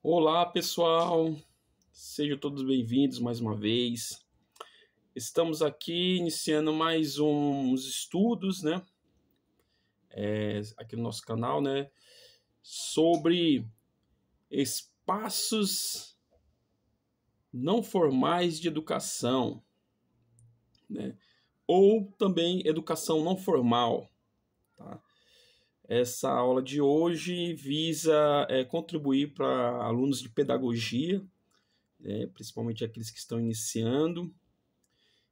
Olá, pessoal! Sejam todos bem-vindos mais uma vez. Estamos aqui iniciando mais uns estudos, né? Aqui no nosso canal, né? Sobre espaços não formais de educação, né? Ou também educação não formal, tá? Essa aula de hoje visa contribuir para alunos de pedagogia, principalmente aqueles que estão iniciando,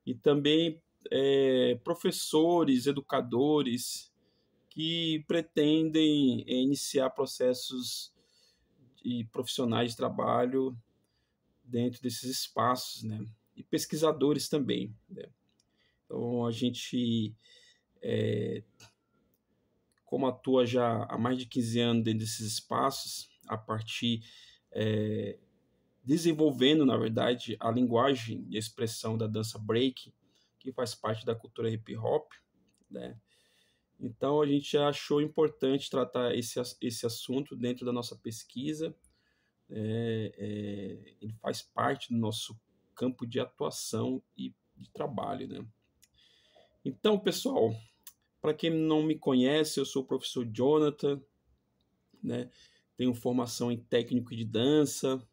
e também professores, educadores que pretendem iniciar processos e profissionais de trabalho dentro desses espaços, né? E pesquisadores também, né? Então a gente, como atua já há mais de 15 anos dentro desses espaços, a partir desenvolvendo, na verdade, a linguagem e a expressão da dança break, que faz parte da cultura hip hop, né? Então a gente achou importante tratar esse assunto dentro da nossa pesquisa. Ele faz parte do nosso campo de atuação e de trabalho, né? Então, pessoal, para quem não me conhece, eu sou o professor Jonathan, né? Tenho formação em técnico de dança,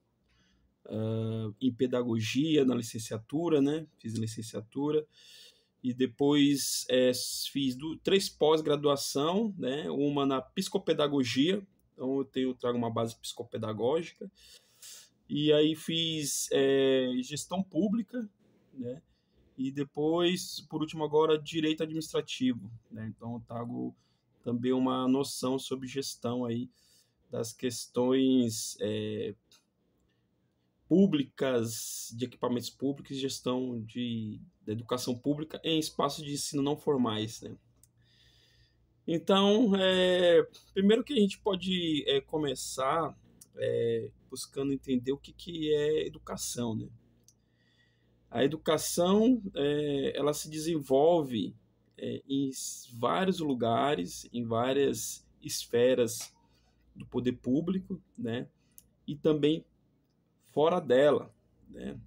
em pedagogia na licenciatura, né? Fiz licenciatura e depois fiz 3 pós-graduação, né? Uma na psicopedagogia, então eu trago uma base psicopedagógica, e aí fiz gestão pública, né? E depois, por último agora, direito administrativo, né? Então eu trago também uma noção sobre gestão aí das questões públicas, de equipamentos públicos e gestão da educação pública em espaços de ensino não formais, né? Então, primeiro que a gente pode começar buscando entender o que é educação, né? A educação, ela se desenvolve em vários lugares, em várias esferas do poder público, né? E também fora dela, né?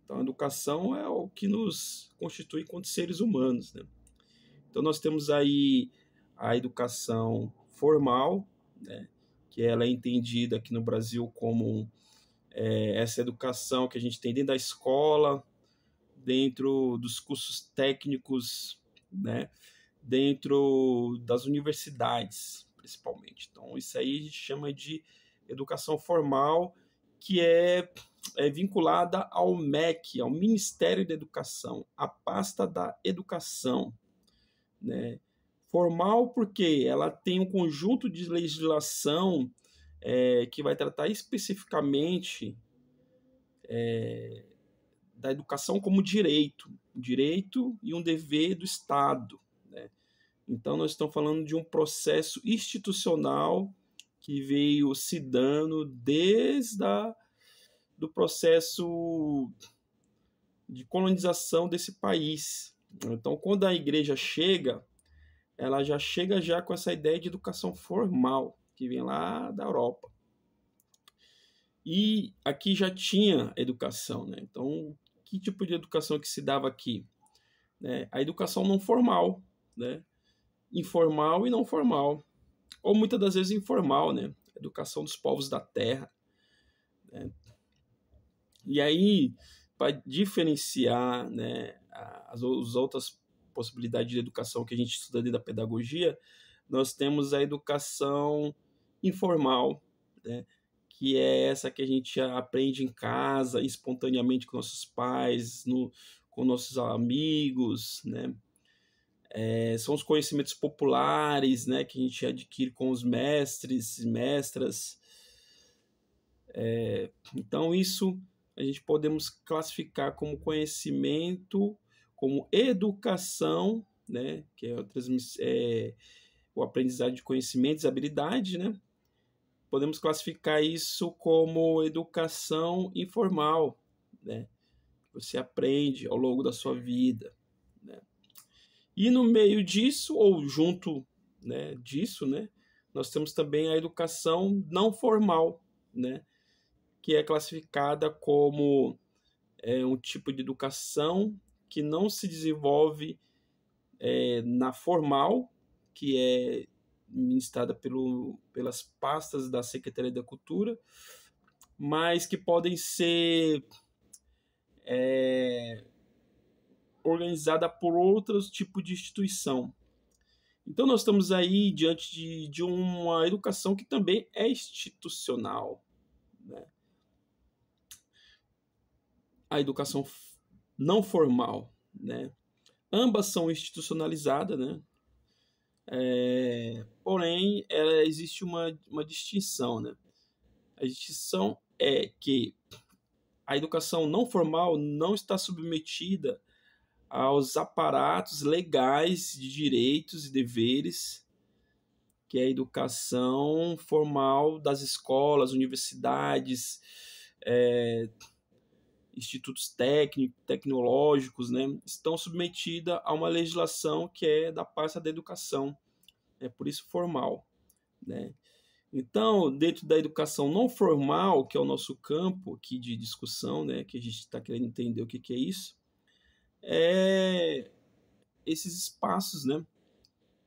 Então, a educação é o que nos constitui enquanto seres humanos, né? Então, nós temos aí a educação formal, né? Que ela é entendida aqui no Brasil como essa educação que a gente tem dentro da escola, dentro dos cursos técnicos, né? Dentro das universidades, principalmente. Então, isso aí a gente chama de educação formal, que é vinculada ao MEC, ao Ministério da Educação, a pasta da educação, né? Formal porque ela tem um conjunto de legislação que vai tratar especificamente da educação como direito e um dever do Estado, né? Então nós estamos falando de um processo institucional que veio se dando desde do processo de colonização desse país. Então, quando a igreja chega, ela já chega já com essa ideia de educação formal, que vem lá da Europa. E aqui já tinha educação, né? Então, que tipo de educação que se dava aqui? A educação não formal, né? Informal e não formal, ou muitas das vezes informal, né? Educação dos povos da terra, né? E aí, para diferenciar, né, as outras possibilidades de educação que a gente estuda dentro da pedagogia, nós temos a educação informal, né, que é essa que a gente aprende em casa, espontaneamente com nossos pais, com nossos amigos, né? São os conhecimentos populares, né, que a gente adquire com os mestres e mestras. Então, isso a gente podemos classificar como conhecimento, como educação, né, que é o aprendizado de conhecimentos e habilidades, né? Podemos classificar isso como educação informal, né? Você aprende ao longo da sua vida, né? E no meio disso, ou junto, disso, né, nós temos também a educação não formal, né? que é classificada como um tipo de educação que não se desenvolve na formal, que é ministrada pelas pastas da Secretaria da Cultura, mas que podem ser organizada por outros tipos de instituição. Então nós estamos aí diante de uma educação que também é institucional, né? A educação não formal, né? Ambas são institucionalizadas, né? Porém, existe uma distinção, né? A distinção é que a educação não formal não está submetida aos aparatos legais de direitos e deveres que é a educação formal das escolas, universidades, institutos tecnológicos, né, estão submetidas a uma legislação que é da pasta da educação, por isso formal, né? Então, dentro da educação não formal, que é o nosso campo aqui de discussão, né, que a gente está querendo entender o que é isso, esses espaços, né?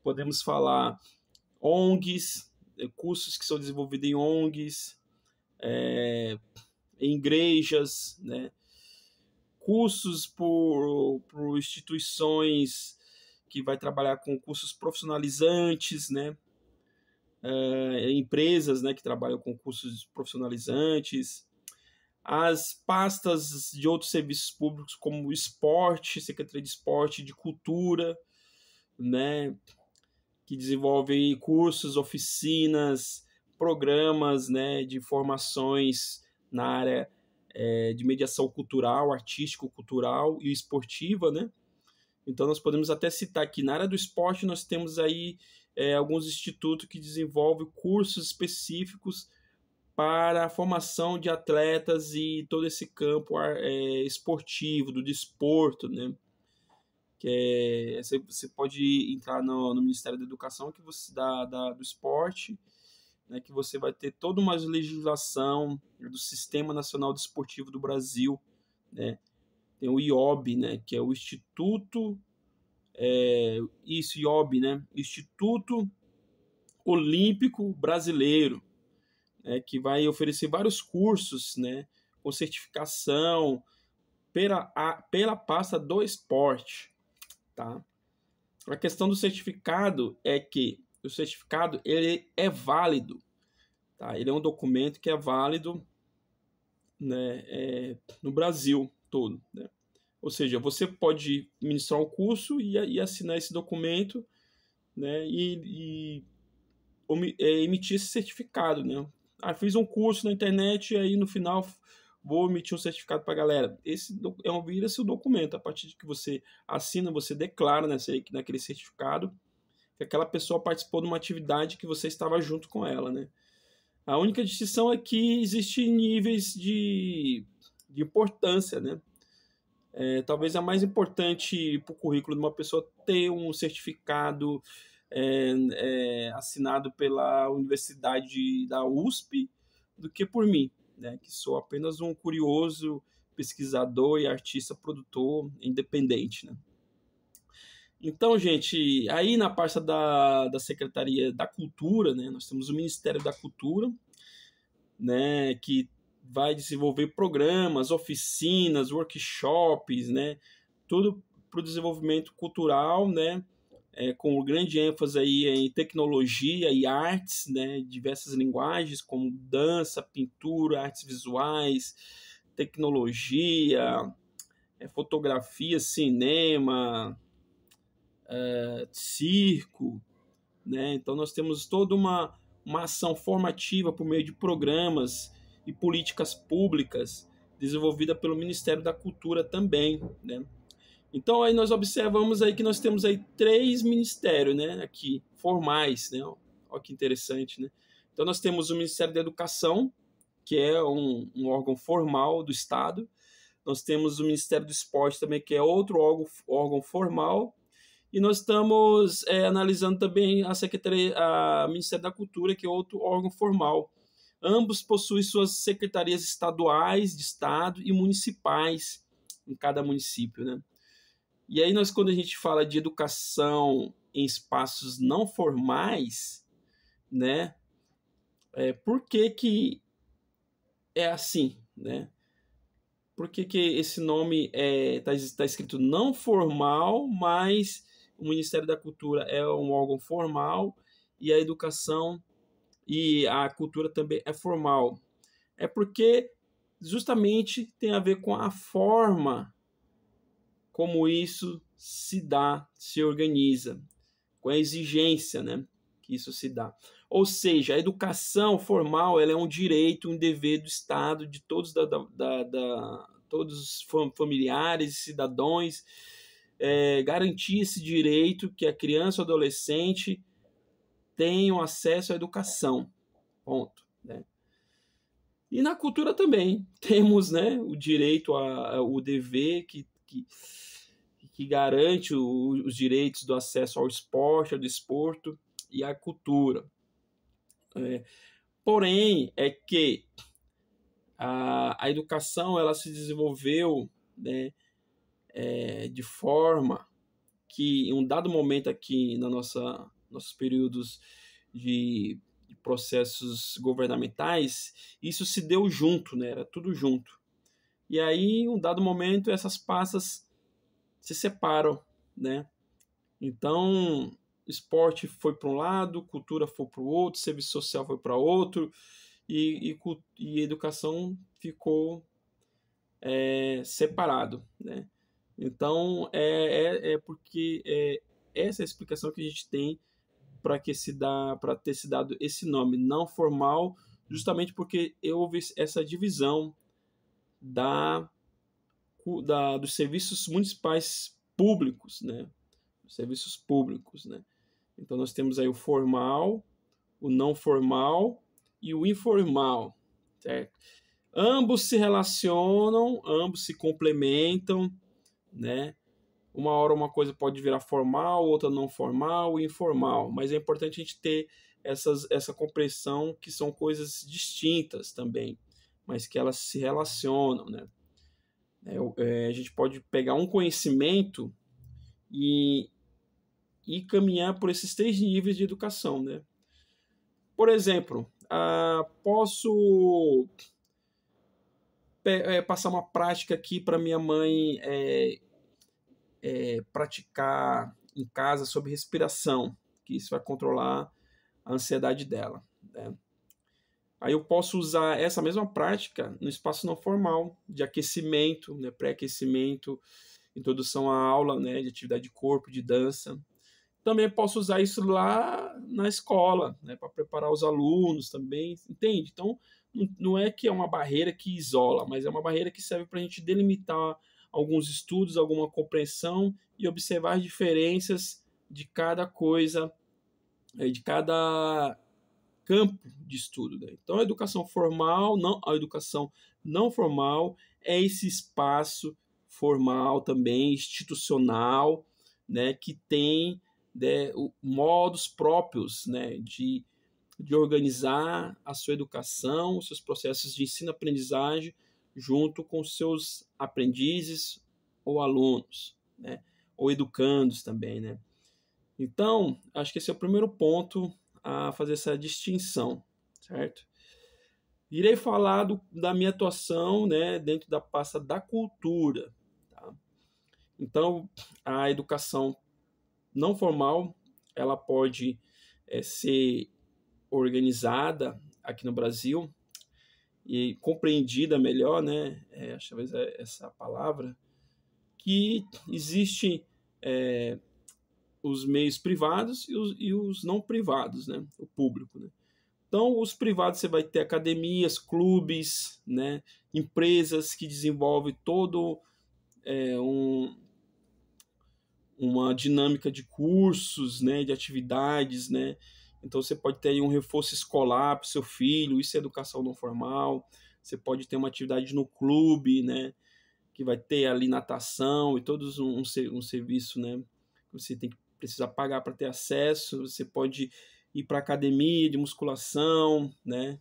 Podemos falar ONGs, cursos que são desenvolvidos em ONGs, em igrejas, né? Cursos por instituições que vai trabalhar com cursos profissionalizantes, né? Empresas, né, que trabalham com cursos profissionalizantes, as pastas de outros serviços públicos como o esporte, Secretaria de Esporte, de Cultura, né, que desenvolvem cursos, oficinas, programas, né, de formações na área de mediação cultural, artístico-cultural e esportiva, né? Então nós podemos até citar aqui, na área do esporte nós temos aí alguns institutos que desenvolvem cursos específicos para a formação de atletas e todo esse campo esportivo, do desporto, né? Que você pode entrar no Ministério da Educação que você do esporte, né? Que você vai ter toda uma legislação do Sistema Nacional Desportivo do Brasil, né? Tem o IOB, né? Que é o Instituto IOB, né? Instituto Olímpico Brasileiro, que vai oferecer vários cursos, né, com certificação pela pasta do esporte, tá? A questão do certificado é que o certificado ele é válido, tá? Ele é um documento que é válido, né, no Brasil todo, né? Ou seja, você pode ministrar um curso e assinar esse documento, né, e emitir esse certificado, né? Fiz um curso na internet e aí no final vou emitir um certificado para a galera. Esse vira-se o documento. A partir de que você assina, você declara naquele certificado que aquela pessoa participou de uma atividade que você estava junto com ela, né? A única distinção é que existem níveis de importância, né? Talvez a mais importante para o currículo de uma pessoa ter um certificado assinado pela Universidade da USP do que por mim, né, que sou apenas um curioso pesquisador e artista produtor independente, né? Então, gente, aí na pasta da Secretaria da Cultura, né, nós temos o Ministério da Cultura, né, que vai desenvolver programas, oficinas, workshops, né, tudo para o desenvolvimento cultural, né, com grande ênfase aí em tecnologia e artes, né, diversas linguagens como dança, pintura, artes visuais, tecnologia, fotografia, cinema, circo, né? Então nós temos toda uma ação formativa por meio de programas e políticas públicas desenvolvida pelo Ministério da Cultura também, né? Então aí nós observamos aí que nós temos aí 3 ministérios, né, aqui formais, né? Olha que interessante, né? Então nós temos o Ministério da Educação, que é um órgão formal do Estado. Nós temos o Ministério do Esporte também, que é outro órgão formal. E nós estamos analisando também a Ministério da Cultura, que é outro órgão formal. Ambos possuem suas secretarias estaduais de estado e municipais em cada município, né? E aí quando a gente fala de educação em espaços não formais, né? Por que que é assim, né? Por que que esse nome tá escrito não formal, mas o Ministério da Cultura é um órgão formal e a educação e a cultura também é formal? É porque justamente tem a ver com a forma como isso se dá, se organiza, com a exigência, né, que isso se dá. Ou seja, a educação formal ela é um direito, um dever do Estado, de todos, todos os familiares e cidadãos, garantir esse direito que a criança ou adolescente tenham acesso à educação. Ponto. Né? E na cultura também temos, né, o direito, o dever que garante os direitos do acesso ao esporte, ao desporto e à cultura. Porém, é que a educação ela se desenvolveu, né, de forma que, em um dado momento aqui nossos períodos de processos governamentais, isso se deu junto, né? Era tudo junto. E aí, em um dado momento, essas pastas se separam, né? Então, esporte foi para um lado, cultura foi para o outro, serviço social foi para outro, e educação ficou separado, né? Então, porque essa é a explicação que a gente tem para ter se dado esse nome não formal, justamente porque houve essa divisão dos serviços municipais públicos, né? Os serviços públicos, né? Então nós temos aí o formal, o não formal e o informal, certo? Ambos se relacionam, ambos se complementam, né? Uma hora uma coisa pode virar formal, outra não formal e informal, mas é importante a gente ter essa compreensão que são coisas distintas também, mas que elas se relacionam, né? A gente pode pegar um conhecimento e caminhar por esses 3 níveis de educação, né? Por exemplo, posso passar uma prática aqui para minha mãe praticar em casa sobre respiração, que isso vai controlar a ansiedade dela, né? Aí eu posso usar essa mesma prática no espaço não formal, de aquecimento, né, pré-aquecimento, introdução à aula, né, de atividade de corpo, de dança. Também posso usar isso lá na escola, né, para preparar os alunos também, entende? Então, não é que é uma barreira que isola, mas é uma barreira que serve para a gente delimitar alguns estudos, alguma compreensão e observar as diferenças de cada coisa, de cada campo de estudo. Né? Então, a educação formal, a educação não formal é esse espaço formal também, institucional, né, que tem, né, modos próprios, né, de organizar a sua educação, os seus processos de ensino-aprendizagem junto com seus aprendizes ou alunos, né, ou educandos também, né. Então, acho que esse é o primeiro ponto a fazer essa distinção, certo? Irei falar da minha atuação, né, dentro da pasta da cultura. Tá? Então, a educação não formal, ela pode ser organizada aqui no Brasil e compreendida melhor, né? Acho que talvez é essa a palavra, que existe os meios privados e os não privados, né? O público, né? Então, os privados você vai ter academias, clubes, né? Empresas que desenvolvem todo uma dinâmica de cursos, né? De atividades, né? Então, você pode ter aí um reforço escolar para o seu filho, isso é educação não formal. Você pode ter uma atividade no clube, né? Que vai ter ali natação e todos um serviço, né? Que você tem que precisar pagar para ter acesso. Você pode ir para academia de musculação, né?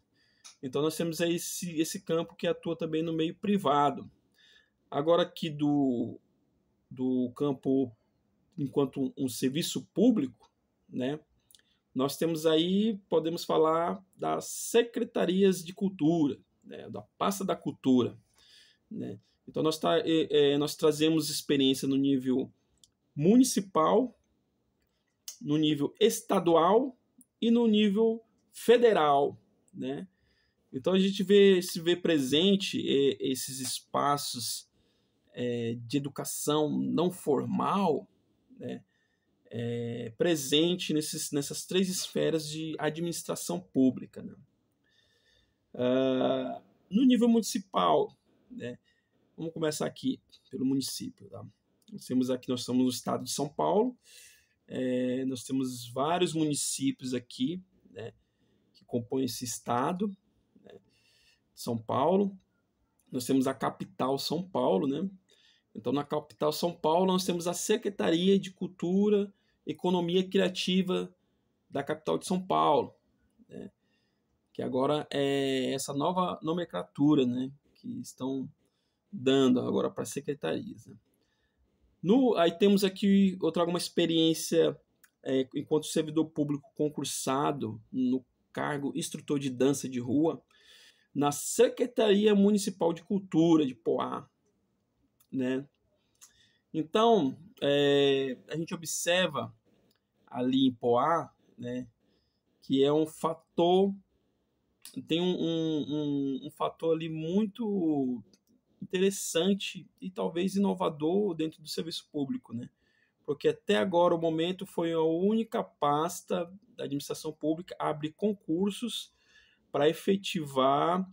Então nós temos aí esse campo que atua também no meio privado. Agora aqui do campo enquanto um serviço público, né? Nós temos aí, podemos falar das secretarias de cultura, né? Da pasta da cultura, né? Então nós trazemos experiência no nível municipal, no nível estadual e no nível federal, né? Então a gente se vê presente esses espaços de educação não formal, né? Presente nessas três esferas de administração pública, né? No nível municipal, né? Vamos começar aqui pelo município, tá? Nós estamos no estado de São Paulo, nós temos vários municípios aqui, né, que compõem esse estado, né, São Paulo. Nós temos a capital São Paulo, né? Então, na capital São Paulo, nós temos a Secretaria de Cultura, Economia Criativa da capital de São Paulo, né? Que agora é essa nova nomenclatura, né, que estão dando agora para as secretarias, né? Aí temos aqui, eu trago uma experiência enquanto servidor público concursado no cargo instrutor de dança de rua na Secretaria Municipal de Cultura de Poá, né? Então, a gente observa ali em Poá, né, que é um fator, tem um fator ali muito interessante e talvez inovador dentro do serviço público, né? Porque até agora o momento foi a única pasta da administração pública a abrir concursos para efetivar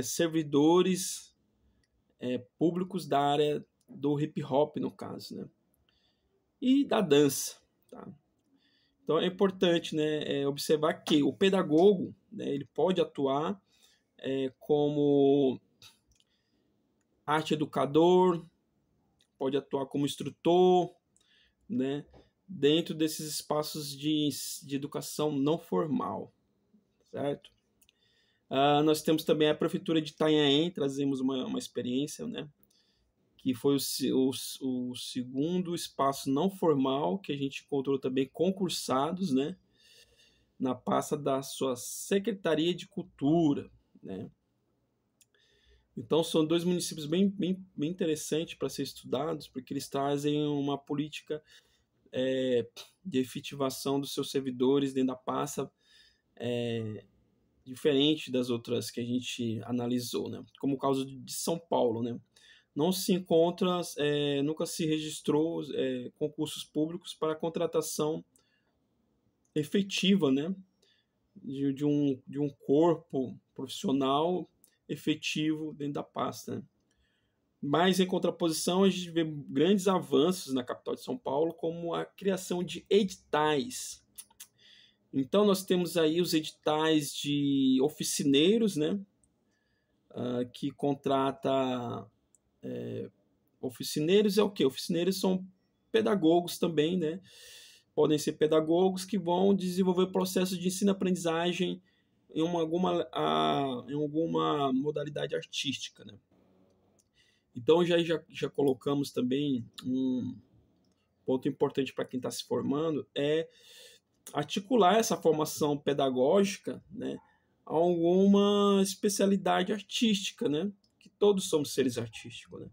servidores públicos da área do hip hop, no caso, né? E da dança, tá? Então é importante, né, observar que o pedagogo, né, ele pode atuar como arte educador, pode atuar como instrutor, né, dentro desses espaços de educação não formal, certo? Nós temos também a Prefeitura de Itanhaém, trazemos uma experiência, né, que foi o segundo espaço não formal que a gente encontrou também concursados, né, na pasta da sua Secretaria de Cultura, né? Então são dois municípios bem interessantes para ser estudados, porque eles trazem uma política de efetivação dos seus servidores dentro da pasta diferente das outras que a gente analisou, né? Como o caso de São Paulo, né? Não se encontra, nunca se registrou concursos públicos para contratação efetiva, né, de um corpo profissional efetivo dentro da pasta, né? Mas, em contraposição, a gente vê grandes avanços na capital de São Paulo, como a criação de editais. Então, nós temos aí os editais de oficineiros, né, que contrata oficineiros. É o quê? Oficineiros são pedagogos também, né? Podem ser pedagogos que vão desenvolver processos de ensino-aprendizagem em alguma modalidade artística, né? Então já colocamos também um ponto importante para quem está se formando, articular essa formação pedagógica, né, a alguma especialidade artística, né? Que todos somos seres artísticos, né?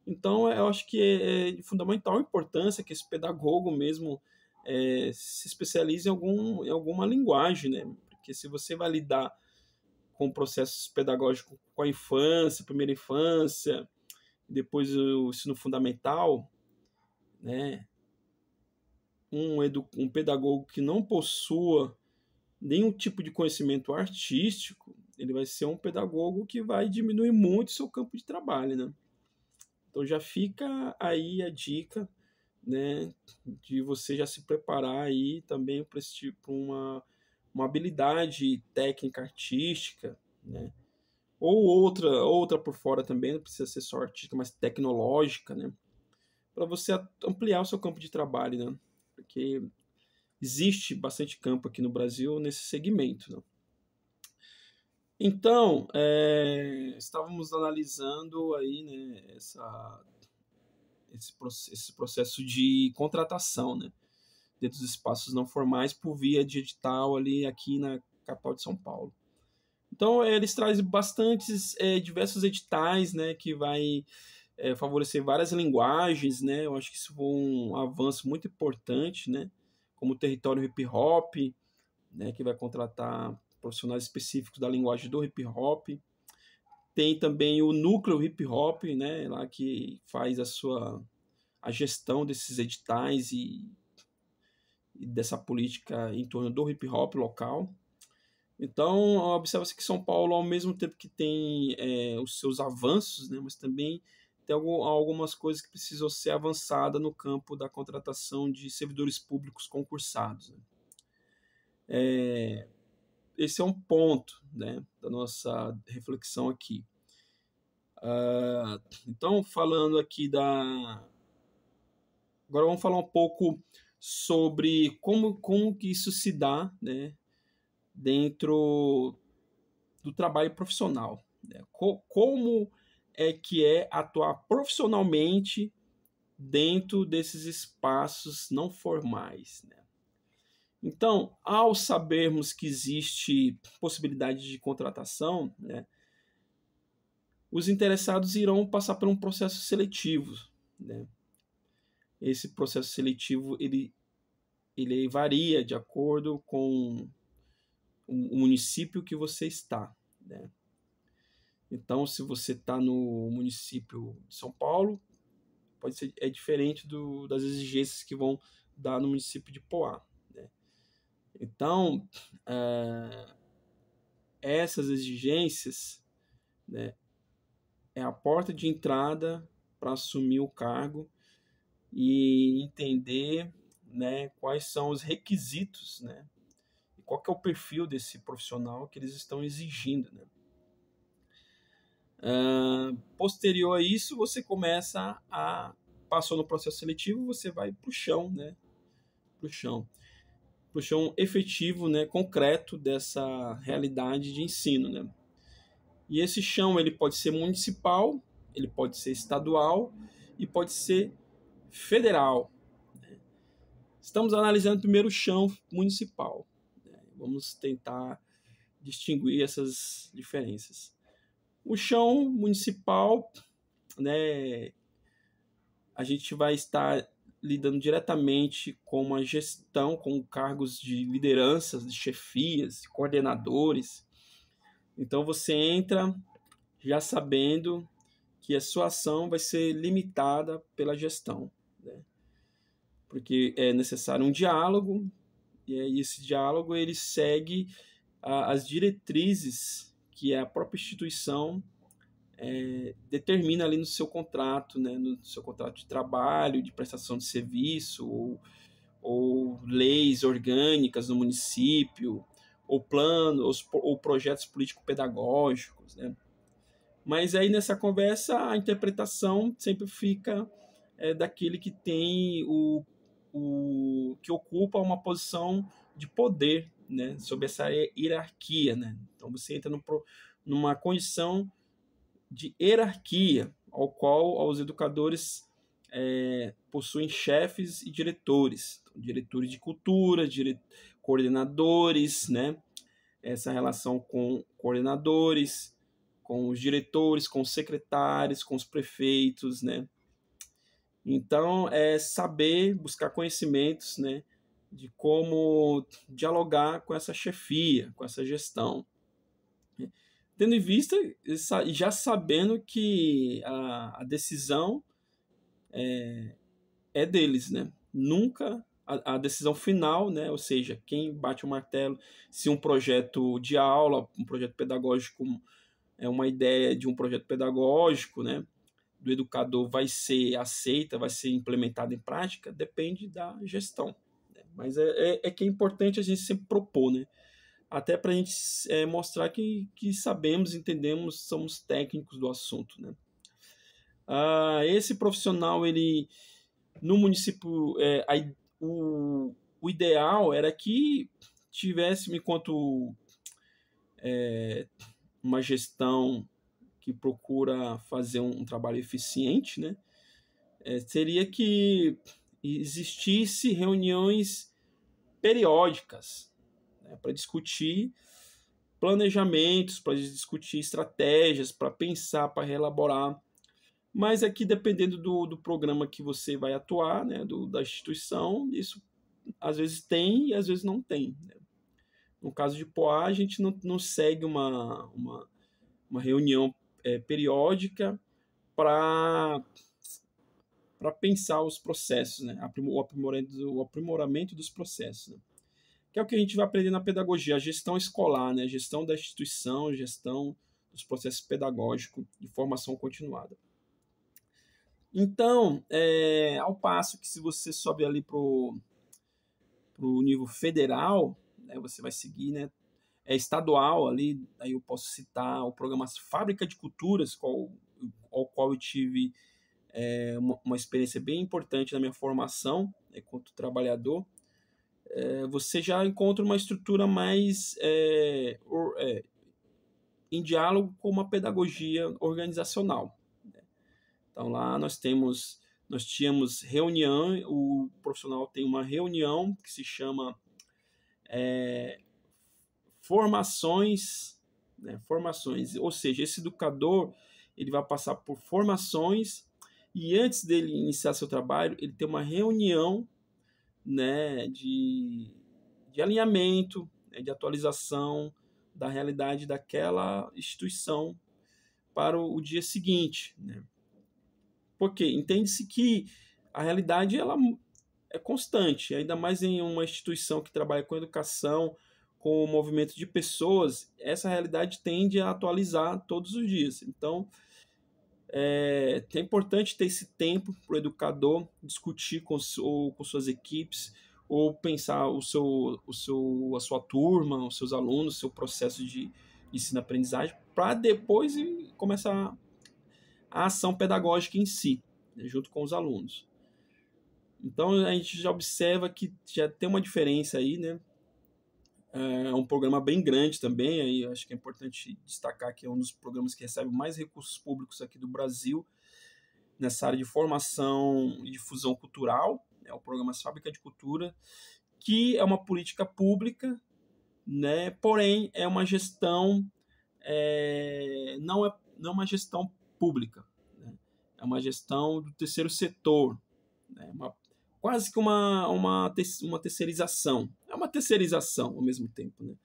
Então eu acho que é de fundamental importância que esse pedagogo mesmo se especialize em alguma linguagem, né? Porque se você vai lidar com processos pedagógicos com a infância, primeira infância, depois o ensino fundamental, né? Um pedagogo que não possua nenhum tipo de conhecimento artístico, ele vai ser um pedagogo que vai diminuir muito o seu campo de trabalho, né? Então já fica aí a dica, né, de você já se preparar aí também para uma habilidade técnica artística, né? Ou outra por fora também, não precisa ser só artística, mas tecnológica, né? Para você ampliar o seu campo de trabalho, né? Porque existe bastante campo aqui no Brasil nesse segmento, né? Então, estávamos analisando aí, né, esse processo de contratação, né, dentro dos espaços não formais por via de edital ali aqui na capital de São Paulo. Então, eles trazem bastantes, diversos editais, né, que vai favorecer várias linguagens, né? Eu acho que isso foi um avanço muito importante, né? Como o território hip hop, né, que vai contratar profissionais específicos da linguagem do hip hop. Tem também o núcleo hip hop, né, lá que faz a gestão desses editais e dessa política em torno do hip hop local. Então, observa-se que São Paulo, ao mesmo tempo que tem os seus avanços, né, mas também tem algumas coisas que precisam ser avançadas no campo da contratação de servidores públicos concursados. Né? Esse é um ponto, né, da nossa reflexão aqui. Então, falando aqui Agora vamos falar um pouco sobre como que isso se dá, né, dentro do trabalho profissional. Né? Como é que é atuar profissionalmente dentro desses espaços não formais. Né? Então, ao sabermos que existe possibilidade de contratação, né, os interessados irão passar por um processo seletivo. Né? Esse processo seletivo ele varia de acordo com o município que você está. Né? Então, se você está no município de São Paulo, pode ser diferente das exigências que vão dar no município de Poá. Né? Então, essas exigências, né, é a porta de entrada para assumir o cargo e entender, né, quais são os requisitos, né, e qual que é o perfil desse profissional que eles estão exigindo. Né? Posterior a isso, você começa passou no processo seletivo, você vai para o chão, né, para o chão efetivo, né, concreto dessa realidade de ensino. Né? E esse chão ele pode ser municipal, ele pode ser estadual e pode ser federal. Né? Estamos analisando primeiro o chão municipal. Né? Vamos tentar distinguir essas diferenças. O chão municipal, né, a gente vai estar lidando diretamente com a gestão, com cargos de lideranças, de chefias, coordenadores. Então você entra já sabendo que a sua ação vai ser limitada pela gestão. Né? Porque é necessário um diálogo, e aí esse diálogo ele segue as diretrizes que a própria instituição determina ali no seu contrato, né? No seu contrato de trabalho, de prestação de serviço, ou leis orgânicas no município, ou planos, ou projetos político-pedagógicos. Né? Mas aí nessa conversa a interpretação sempre fica daquele que tem que ocupa uma posição de poder, né, sobre essa hierarquia. Né? Então você entra numa condição de hierarquia, ao qual os educadores possuem chefes e diretores, então, diretores de cultura, coordenadores, né? Essa relação com coordenadores, com os diretores, com os secretários, com os prefeitos, né? Então, é saber buscar conhecimentos, né, de como dialogar com essa chefia, com essa gestão. Tendo em vista e já sabendo que a decisão é deles, né? Nunca a decisão final, né? Ou seja, quem bate o martelo, se um projeto de aula, um projeto pedagógico, é uma ideia de um projeto pedagógico, né? Do educador vai ser aceita, vai ser implementada em prática, depende da gestão. Né? Mas que é importante a gente sempre propor, né? Até para a gente mostrar que sabemos, entendemos, somos técnicos do assunto. Né? Esse profissional, ele no município, o ideal era que tivesse, enquanto uma gestão que procura fazer um trabalho eficiente, né, seria que existisse reuniões periódicas, né, para discutir planejamentos, para discutir estratégias, para pensar, para reelaborar. Mas aqui, dependendo do programa que você vai atuar, né, da instituição, isso às vezes tem e às vezes não tem, né? No caso de Poá, a gente não segue uma reunião periódica para pensar os processos, né? O aprimoramento dos processos, né? Que é o que a gente vai aprender na pedagogia, a gestão escolar, né? A gestão da instituição, a gestão dos processos pedagógicos de formação continuada. Então, ao passo que se você sobe ali para o nível federal, né, você vai seguir, né, estadual ali, aí eu posso citar o programa Fábrica de Culturas, ao qual eu tive uma experiência bem importante na minha formação, né, enquanto trabalhador. Você já encontra uma estrutura mais em diálogo com uma pedagogia organizacional. Então lá nós tínhamos reunião, o profissional tem uma reunião que se chama formações, né, ou seja, esse educador ele vai passar por formações e antes dele iniciar seu trabalho, ele tem uma reunião, né, de alinhamento, né, de atualização da realidade daquela instituição para o dia seguinte, né? Porque entende-se que a realidade ela é constante, ainda mais em uma instituição que trabalha com educação, com o movimento de pessoas, essa realidade tende a atualizar todos os dias. Então, é importante ter esse tempo para o educador discutir com suas equipes, ou pensar a sua turma, os seus alunos, o seu processo de ensino-aprendizagem, para depois começar a ação pedagógica em si, né, junto com os alunos. Então a gente já observa que já tem uma diferença aí, né? É um programa bem grande também, aí acho que é importante destacar que é um dos programas que recebe mais recursos públicos aqui do Brasil, nessa área de formação e difusão cultural, é o programa Fábrica de Cultura, que é uma política pública, né? Porém é uma gestão, não é uma gestão pública, né? É uma gestão do terceiro setor, né? Quase que uma terceirização. É uma terceirização ao mesmo tempo, né?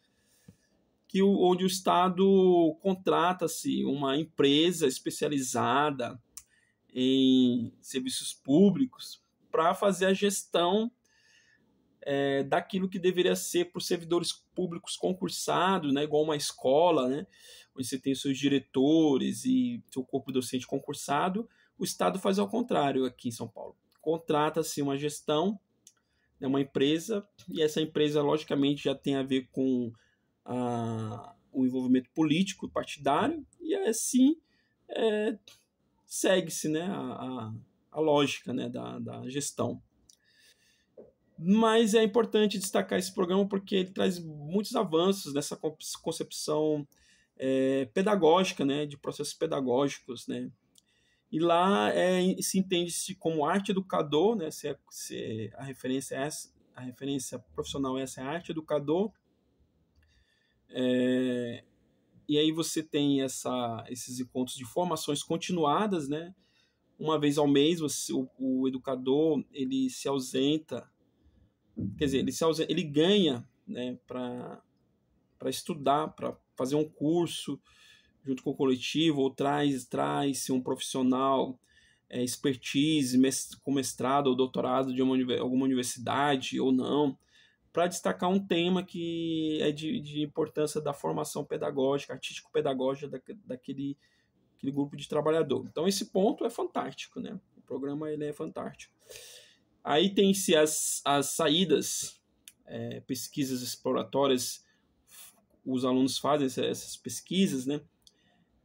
Onde o Estado contrata-se uma empresa especializada em serviços públicos para fazer a gestão daquilo que deveria ser para os servidores públicos concursados, né, igual uma escola, né, onde você tem os seus diretores e seu corpo docente concursado. O Estado faz ao contrário aqui em São Paulo. Contrata-se uma gestão, né, uma empresa, e essa empresa, logicamente, já tem a ver com o envolvimento político e partidário, e assim segue-se, né, a lógica, né, da gestão. Mas é importante destacar esse programa porque ele traz muitos avanços nessa concepção pedagógica, né, de processos pedagógicos, né? E lá se entende-se como arte educador, né? Se a referência é essa, a referência profissional essa é arte educador. E aí você tem esses encontros de formações continuadas, né? Uma vez ao mês o educador ele se ausenta, quer dizer, ele ganha, né, para estudar, para fazer um curso junto com o coletivo, ou traz-se um profissional expertise, com mestrado ou doutorado de alguma universidade ou não, para destacar um tema que é de importância da formação pedagógica, artístico-pedagógica daquele grupo de trabalhador. Então esse ponto é fantástico, né? O programa ele é fantástico. Aí tem-se as saídas, pesquisas exploratórias, os alunos fazem essas pesquisas, né,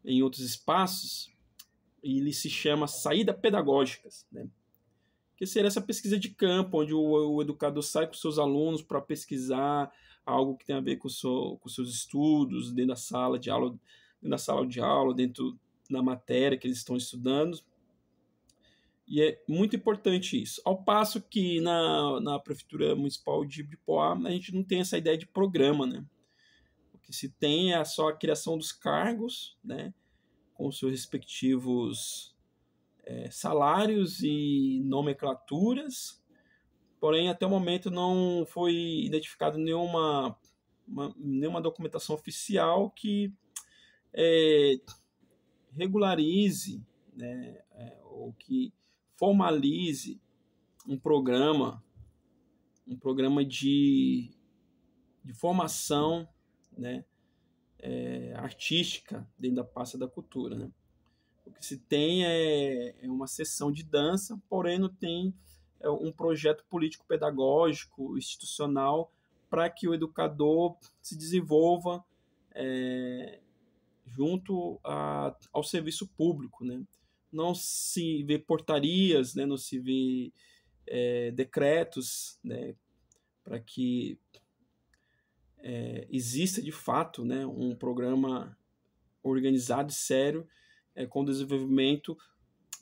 em outros espaços, e ele se chama saída pedagógicas, né, que seria essa pesquisa de campo, onde o educador sai com seus alunos para pesquisar algo que tem a ver com seus estudos dentro da sala de aula na sala de aula, dentro da matéria que eles estão estudando. E é muito importante isso. Ao passo que na Prefeitura Municipal de Ibipoá, a gente não tem essa ideia de programa, né? O que se tem é só a criação dos cargos, né? Com seus respectivos salários e nomenclaturas, porém até o momento não foi identificada nenhuma documentação oficial que regularize, né, ou que formalize um programa de formação, né, artística dentro da pasta da cultura, né? O que se tem é uma sessão de dança, porém não tem um projeto político-pedagógico, institucional, para que o educador se desenvolva junto ao serviço público, né? Não se vê portarias, né? Não se vê decretos, né? Para que exista de fato, né? Um programa organizado e sério com o desenvolvimento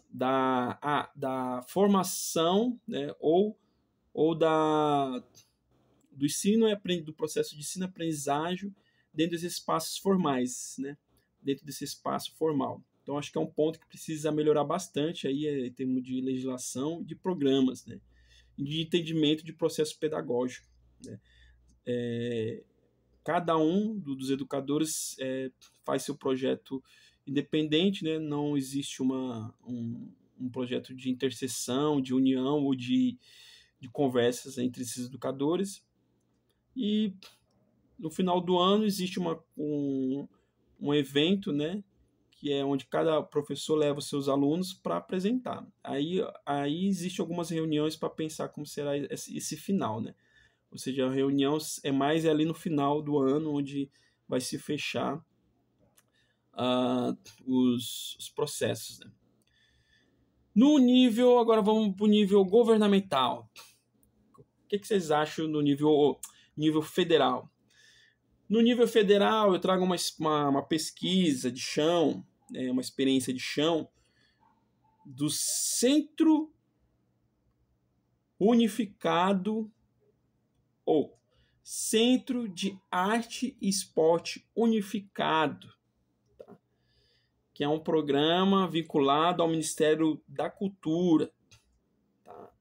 da formação, né, ou do ensino e do processo de ensino-aprendizagem dentro desses espaços formais, né, dentro desse espaço formal. Então, acho que é um ponto que precisa melhorar bastante aí, em termos de legislação e de programas, né, de entendimento de processo pedagógico, né. Cada um dos educadores faz seu projeto independente, né? Não existe um projeto de interseção, de união ou de conversas entre esses educadores. E no final do ano existe um evento, né? Que é onde cada professor leva os seus alunos para apresentar. Aí existe algumas reuniões para pensar como será esse final, né? Ou seja, a reunião é mais ali no final do ano, onde vai se fechar os processos, né? No nível, agora vamos para o nível governamental. O que vocês acham no nível federal? No nível federal, eu trago uma pesquisa de chão, uma experiência de chão do Centro Unificado ou Centro de Arte e Esporte Unificado, tá? Que é um programa vinculado ao Ministério da Cultura, tá?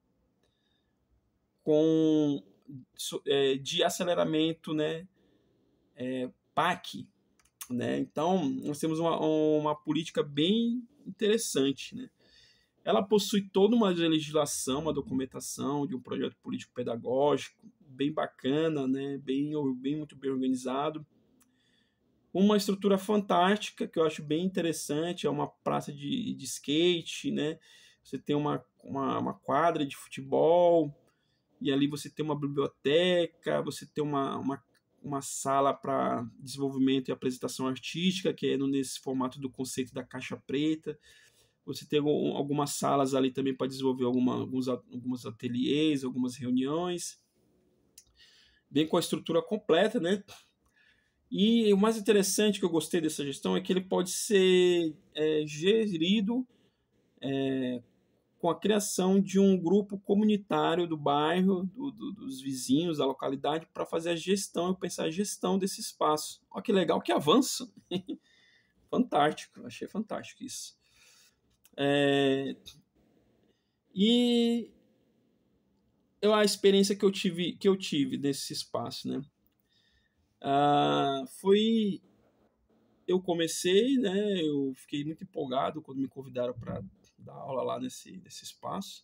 De aceleramento, né? PAC, né? Então, nós temos uma política bem interessante, né? Ela possui toda uma legislação, uma documentação de um projeto político-pedagógico bem bacana, né? Muito bem organizado. Uma estrutura fantástica que eu acho bem interessante, é uma praça de skate, né? Você tem uma quadra de futebol, e ali você tem uma biblioteca, você tem uma sala para desenvolvimento e apresentação artística, que é nesse formato do conceito da caixa preta. Você tem algumas salas ali também para desenvolver alguns ateliês, algumas reuniões, bem com a estrutura completa, né? E o mais interessante que eu gostei dessa gestão é que ele pode ser gerido com a criação de um grupo comunitário do bairro, dos vizinhos, da localidade, para fazer a gestão e pensar a gestão desse espaço. Olha que legal, que avanço! Fantástico, achei fantástico isso. E a experiência que eu tive nesse espaço, né? Eu comecei, né? Eu fiquei muito empolgado quando me convidaram para dar aula lá nesse espaço.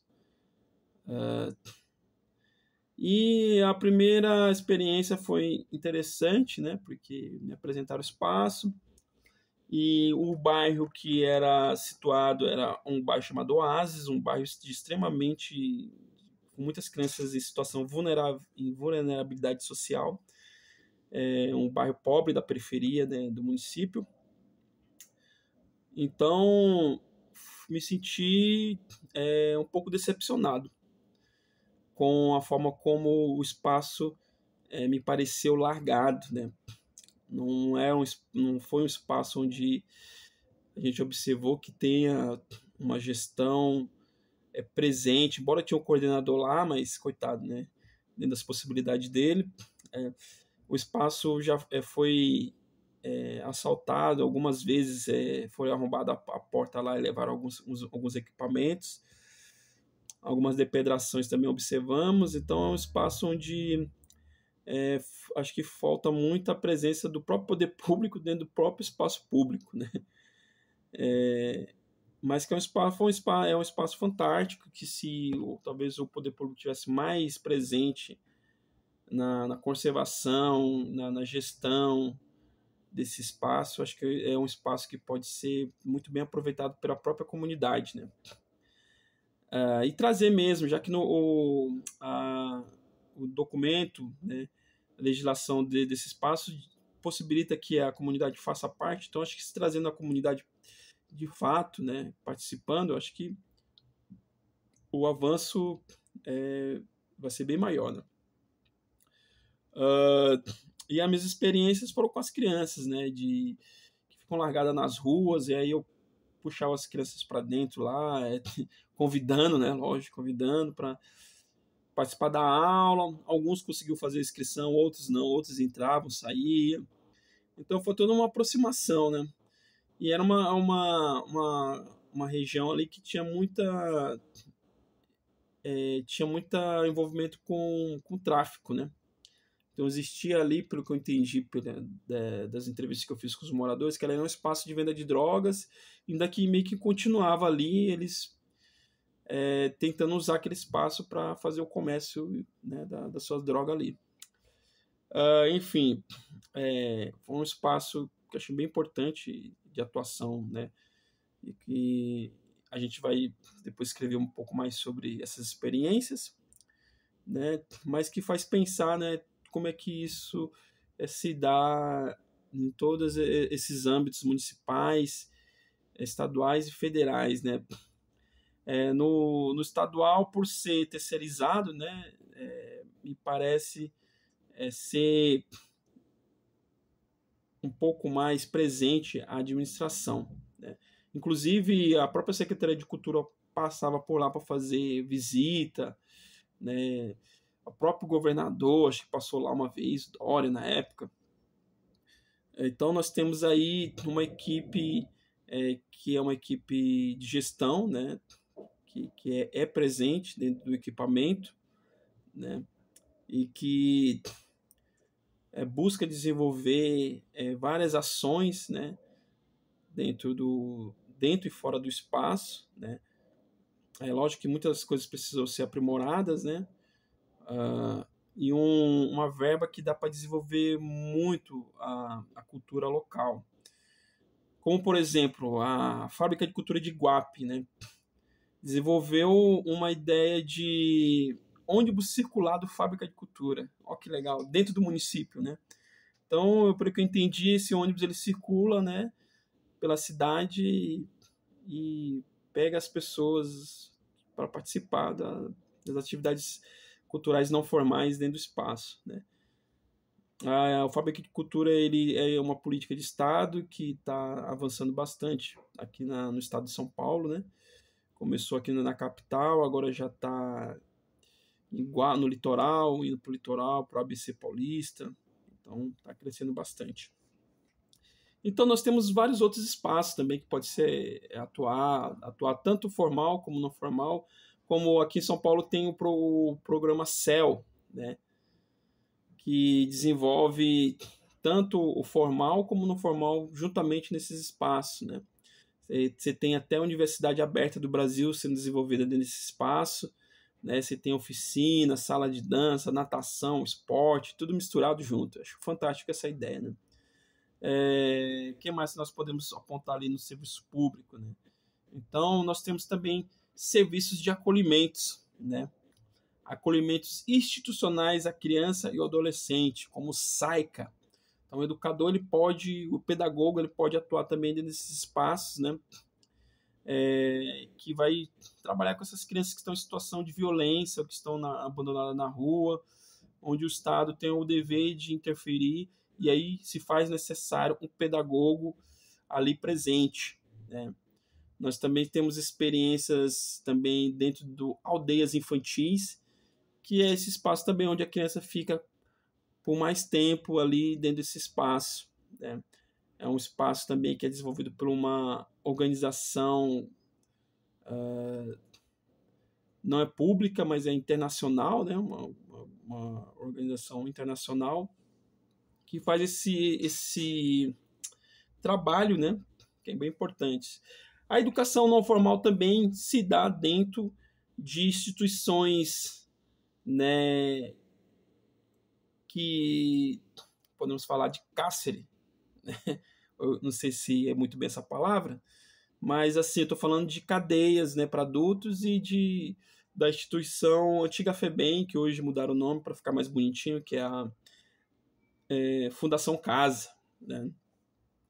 E a primeira experiência foi interessante, né? Porque me apresentaram o espaço. E o bairro que era situado era um bairro chamado Oásis, um bairro extremamente com muitas crianças em situação em vulnerabilidade social, um bairro pobre da periferia, né, do município. Então me senti um pouco decepcionado com a forma como o espaço me pareceu largado, né? não foi um espaço onde a gente observou que tenha uma gestão presente, embora tinha um coordenador lá, mas coitado, né? Dentro das possibilidades dele. O espaço já foi assaltado, algumas vezes foi arrombada a porta lá e levaram alguns equipamentos, algumas depedrações também observamos, então é um espaço onde acho que falta muito a presença do próprio poder público dentro do próprio espaço público, né? Mas que é um espaço fantástico, que se talvez o poder público tivesse mais presente na conservação, na gestão desse espaço, acho que é um espaço que pode ser muito bem aproveitado pela própria comunidade, né? E trazer mesmo, já que o documento, né, a legislação desse espaço possibilita que a comunidade faça parte, então acho que se trazendo a comunidade de fato, né, participando, acho que o avanço vai ser bem maior, né? E as minhas experiências foram com as crianças, né, que ficam largadas nas ruas, e aí eu puxava as crianças para dentro lá, convidando, né, lógico, convidando para participar da aula. Alguns conseguiu fazer inscrição, outros não, outros entravam, saíam. Então foi toda uma aproximação, né? E era uma região ali que tinha muita envolvimento com tráfico, né? Então existia ali, pelo que eu entendi das entrevistas que eu fiz com os moradores, que ela era um espaço de venda de drogas, e daqui meio que continuava ali, eles tentando usar aquele espaço para fazer o comércio, né, da sua droga ali. Enfim, foi um espaço que eu achei bem importante de atuação, né? E que a gente vai depois escrever um pouco mais sobre essas experiências, né? Mas que faz pensar, né, como é que isso se dá em todos esses âmbitos municipais, estaduais e federais, né? No estadual, por ser terceirizado, né, me parece ser um pouco mais presente a administração, né? Inclusive, a própria Secretaria de Cultura passava por lá para fazer visita, né? O próprio governador, acho que passou lá uma vez, Dória na época. Então, nós temos aí uma equipe que é uma equipe de gestão, né? Que é presente dentro do equipamento, né? E que busca desenvolver várias ações, né? Dentro e fora do espaço, né? É lógico que muitas coisas precisam ser aprimoradas, né? E uma verba que dá para desenvolver muito a cultura local. Como, por exemplo, a Fábrica de Cultura de Iguape, né? Desenvolveu uma ideia de ônibus circulado Fábrica de Cultura. Olha que legal, dentro do município, né? Então, pelo que eu entendi, esse ônibus ele circula, né, pela cidade e pega as pessoas para participar das atividades culturais não formais dentro do espaço, né? A Fábrica de Cultura ele é uma política de Estado que está avançando bastante aqui no estado de São Paulo, né? Começou aqui na capital, agora já está no litoral, indo para o litoral, para o ABC Paulista. Então, está crescendo bastante. Então, nós temos vários outros espaços também que pode ser atuar tanto formal como não formal, como aqui em São Paulo tem o programa CEL, né, que desenvolve tanto o formal como não formal juntamente nesses espaços, né. Você tem até a Universidade Aberta do Brasil sendo desenvolvida dentro desse espaço, né? Você tem oficina, sala de dança, natação, esporte, tudo misturado junto. Acho fantástico essa ideia, né? O que mais nós podemos apontar ali no serviço público, né? Então, nós temos também serviços de acolhimentos, né? Acolhimentos institucionais à criança e ao adolescente, como o SAICA. Então, o pedagogo, ele pode atuar também dentro desses espaços, né? Que vai trabalhar com essas crianças que estão em situação de violência ou que estão abandonadas na rua, onde o Estado tem o dever de interferir e aí se faz necessário um pedagogo ali presente, né? Nós também temos experiências também dentro do aldeias infantis, que é esse espaço também onde a criança fica por mais tempo ali dentro desse espaço, né? É um espaço também que é desenvolvido por uma organização, não é pública, mas é internacional, né? Uma organização internacional que faz esse trabalho, né? Que é bem importante. A educação não formal também se dá dentro de instituições, né, que podemos falar de cárcere, né? Eu não sei se é muito bem essa palavra, mas assim, eu estou falando de cadeias, né, para adultos e da instituição antiga FEBEM, que hoje mudaram o nome para ficar mais bonitinho, que é a Fundação Casa, né?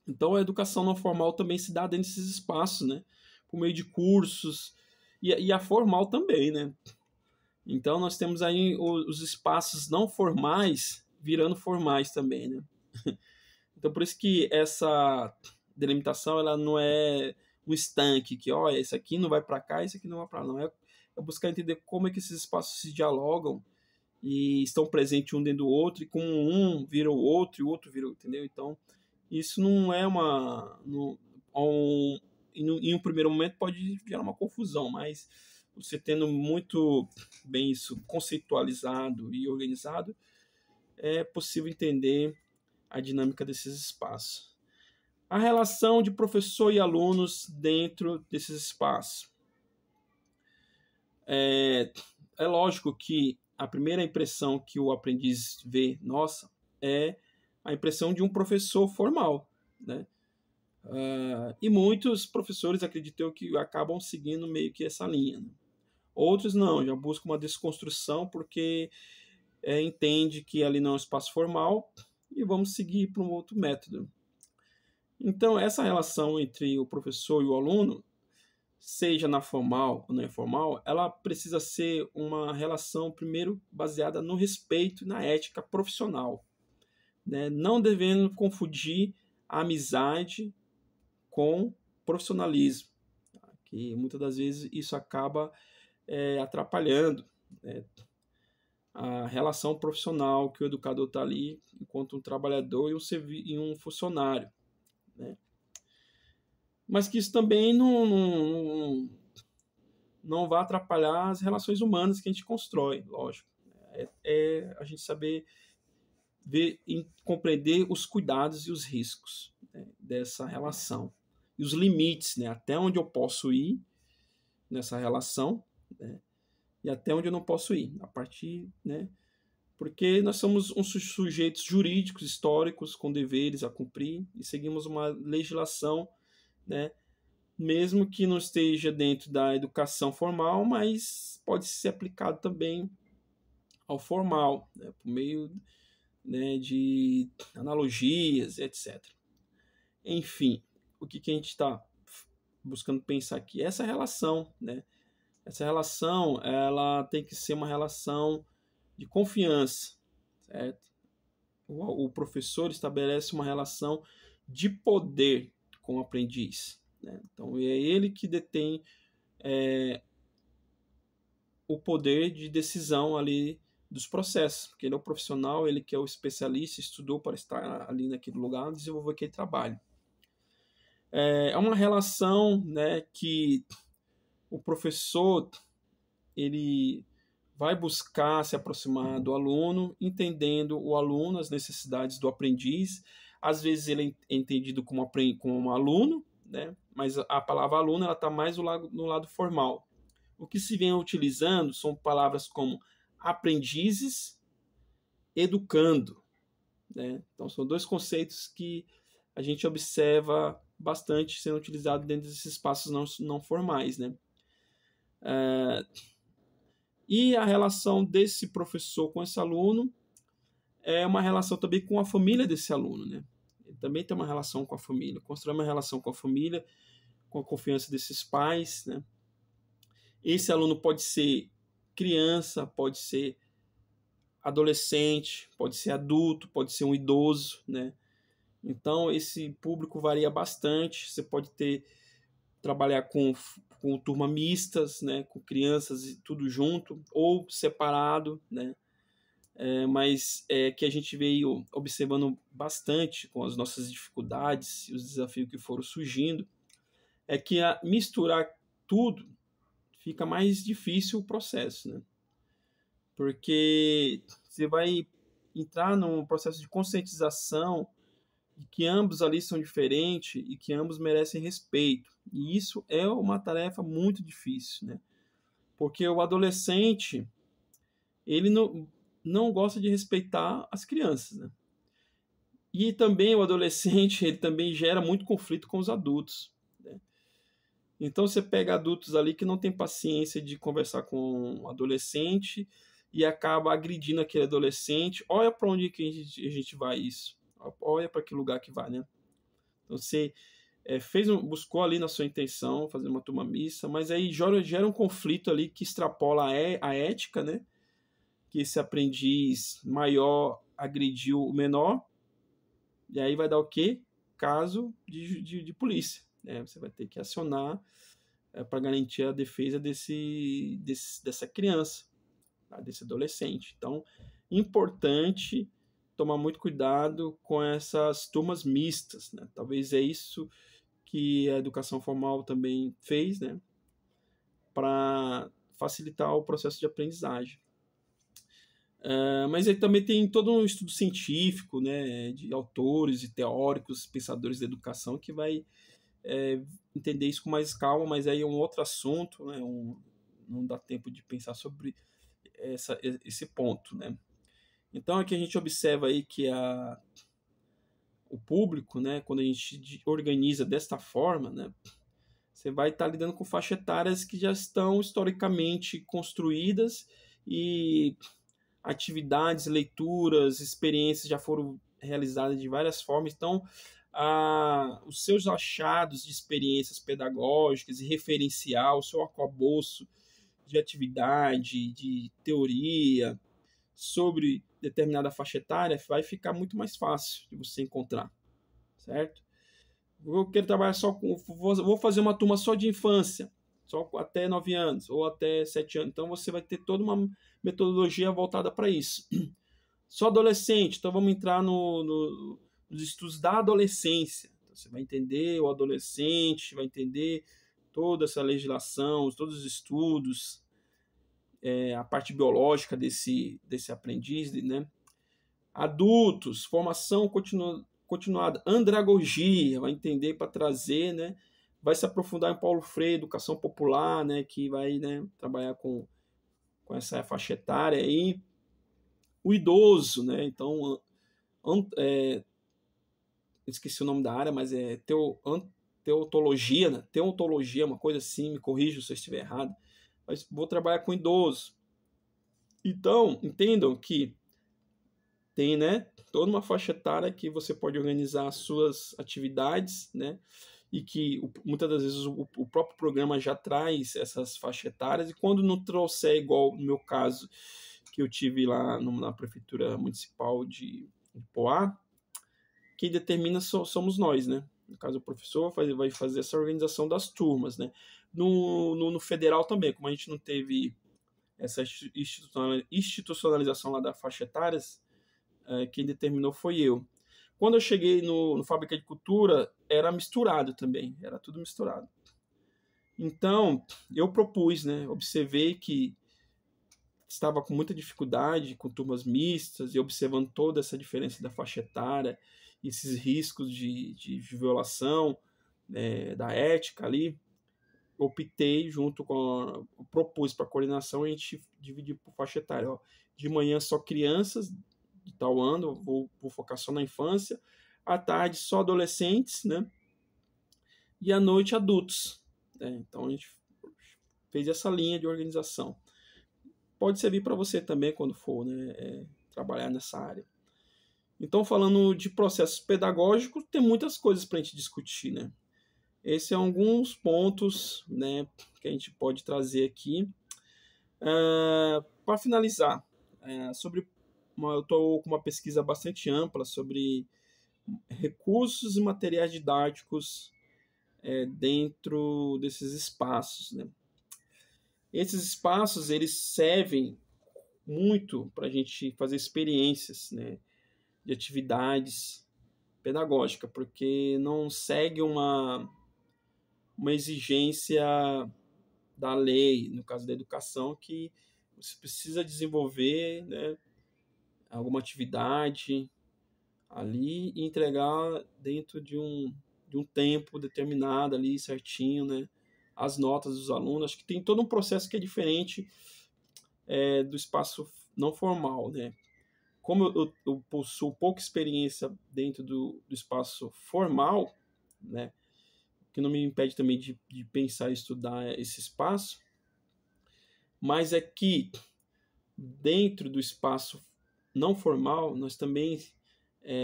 Então a educação não formal também se dá dentro desses espaços, né, por meio de cursos, e a formal também, né? Então nós temos aí os espaços não formais virando formais também, né? Então por isso que essa delimitação ela não é um estanque, que ó, esse aqui não vai para cá, esse aqui não vai para lá. Não. É buscar entender como é que esses espaços se dialogam e estão presentes um dentro do outro, e como um vira o outro e o outro vira, entendeu? Então isso não é em um primeiro momento pode gerar uma confusão, mas você tendo muito bem isso conceitualizado e organizado, é possível entender a dinâmica desses espaços. A relação de professor e alunos dentro desses espaços. É lógico que a primeira impressão que o aprendiz vê, nossa, é a impressão de um professor formal, né? E muitos professores, acredito eu, que acabam seguindo meio que essa linha, né? Outros não, já buscam uma desconstrução porque entende que ali não é um espaço formal e vamos seguir para um outro método. Então, essa relação entre o professor e o aluno, seja na formal ou não informal, ela precisa ser uma relação, primeiro, baseada no respeito e na ética profissional, né? Não devendo confundir a amizade com profissionalismo, tá? Que muitas das vezes isso acaba atrapalhando, né, a relação profissional que o educador está ali enquanto um trabalhador e um funcionário, né? Mas que isso também não vai atrapalhar as relações humanas que a gente constrói, lógico. A gente saber ver e compreender os cuidados e os riscos, né, dessa relação. E os limites, né, até onde eu posso ir nessa relação, né, e até onde eu não posso ir. A partir, né, porque nós somos uns sujeitos jurídicos, históricos, com deveres a cumprir, e seguimos uma legislação, né, mesmo que não esteja dentro da educação formal, mas pode ser aplicado também ao formal, né, por meio, né, de analogias, etc. Enfim, o que a gente está buscando pensar aqui? Essa relação, né? Essa relação, ela tem que ser uma relação de confiança, certo? O professor estabelece uma relação de poder com o aprendiz, né? Então é ele que detém o poder de decisão ali dos processos, porque ele é o profissional, ele que é o especialista, estudou para estar ali naquele lugar, desenvolver aquele trabalho. É uma relação, né, que o professor ele vai buscar se aproximar do aluno, entendendo o aluno, as necessidades do aprendiz. Às vezes ele é entendido como um aluno, né? Mas a palavra aluno está mais no lado formal. O que se vem utilizando são palavras como aprendizes, educando, né? Então são dois conceitos que a gente observa bastante sendo utilizado dentro desses espaços não formais, né? E a relação desse professor com esse aluno é uma relação também com a família desse aluno, né? Ele também tem uma relação com a família, constrói uma relação com a família, com a confiança desses pais, né? Esse aluno pode ser criança, pode ser adolescente, pode ser adulto, pode ser um idoso, né? Então, esse público varia bastante. Você pode trabalhar com turma mistas, né? Com crianças e tudo junto, ou separado, né? Mas que a gente veio observando bastante com as nossas dificuldades e os desafios que foram surgindo, é que a misturar tudo fica mais difícil o processo, né? Porque você vai entrar num processo de conscientização de que ambos ali são diferentes e que ambos merecem respeito. E isso é uma tarefa muito difícil, né? Porque o adolescente, ele não gosta de respeitar as crianças, né? E também o adolescente, ele também gera muito conflito com os adultos, né? Então você pega adultos ali que não tem paciência de conversar com um adolescente e acaba agredindo aquele adolescente. Olha para onde que a gente vai isso. Olha para que lugar que vai, né? Então você buscou ali na sua intenção fazer uma turma mista, mas aí gera um conflito ali que extrapola a ética, né? Que esse aprendiz maior agrediu o menor, e aí vai dar o quê? Caso de polícia, né? Você vai ter que acionar para garantir a defesa dessa criança, tá? Desse adolescente. Então, importante tomar muito cuidado com essas turmas mistas, né? Talvez é isso que a educação formal também fez, né? Para facilitar o processo de aprendizagem. Mas ele também tem todo um estudo científico, né, de autores e teóricos, pensadores da educação, que vai entender isso com mais calma, mas aí é um outro assunto, né, não dá tempo de pensar sobre esse ponto, né. Então aqui a gente observa aí que o público, né, quando a gente organiza desta forma, né, você vai estar lidando com faixas etárias que já estão historicamente construídas e atividades, leituras, experiências já foram realizadas de várias formas. Então, os seus achados de experiências pedagógicas e referencial, o seu arcabouço de atividade, de teoria sobre determinada faixa etária vai ficar muito mais fácil de você encontrar, certo? Eu quero trabalhar vou fazer uma turma só de infância, só até 9 anos ou até 7 anos. Então você vai ter toda uma metodologia voltada para isso. Só adolescente, então vamos entrar nos estudos da adolescência. Então, você vai entender o adolescente, vai entender toda essa legislação, todos os estudos, a parte biológica desse aprendiz, né? Adultos, formação continuada, andragogia, vai entender para trazer, né? Vai se aprofundar em Paulo Freire, educação popular, né? Que vai, né, trabalhar com essa faixa etária aí. O idoso, né? Então, esqueci o nome da área, mas é teotologia, né? Teontologia, uma coisa assim, me corrija se eu estiver errado. Mas vou trabalhar com idoso. Então, entendam que tem, né, toda uma faixa etária que você pode organizar as suas atividades, né, e que muitas das vezes o próprio programa já traz essas faixas etárias, e quando não trouxer, igual no meu caso, que eu tive lá na Prefeitura Municipal de Poá, quem determina somos nós, né? No caso, o professor vai fazer essa organização das turmas, né? No federal também, como a gente não teve essa institucionalização lá da faixa etárias, quem determinou foi eu. Quando eu cheguei no Fábrica de Cultura, era misturado também, era tudo misturado. Então, eu propus, né? Observei que estava com muita dificuldade com turmas mistas e observando toda essa diferença da faixa etária, esses riscos de violação, né, da ética ali, optei propus para a coordenação a gente dividir por faixa etária. Ó, de manhã só crianças de tal ano, vou focar só na infância, à tarde só adolescentes, né? E à noite adultos, né? Então a gente fez essa linha de organização. Pode servir para você também quando for, né, trabalhar nessa área. Então, falando de processos pedagógicos, tem muitas coisas para a gente discutir, né? Esses são alguns pontos, né, que a gente pode trazer aqui. Para finalizar, sobre eu estou com uma pesquisa bastante ampla sobre recursos e materiais didáticos dentro desses espaços, né? Esses espaços, eles servem muito para a gente fazer experiências, né, de atividades pedagógicas, porque não segue uma exigência da lei, no caso da educação, que você precisa desenvolver, né, alguma atividade ali e entregar dentro de um tempo determinado ali, certinho, né, as notas dos alunos. Acho que tem todo um processo que é diferente do espaço não formal, né? Como eu possuo pouca experiência dentro do espaço formal, né, que não me impede também de pensar e estudar esse espaço, mas é que dentro do espaço não formal nós também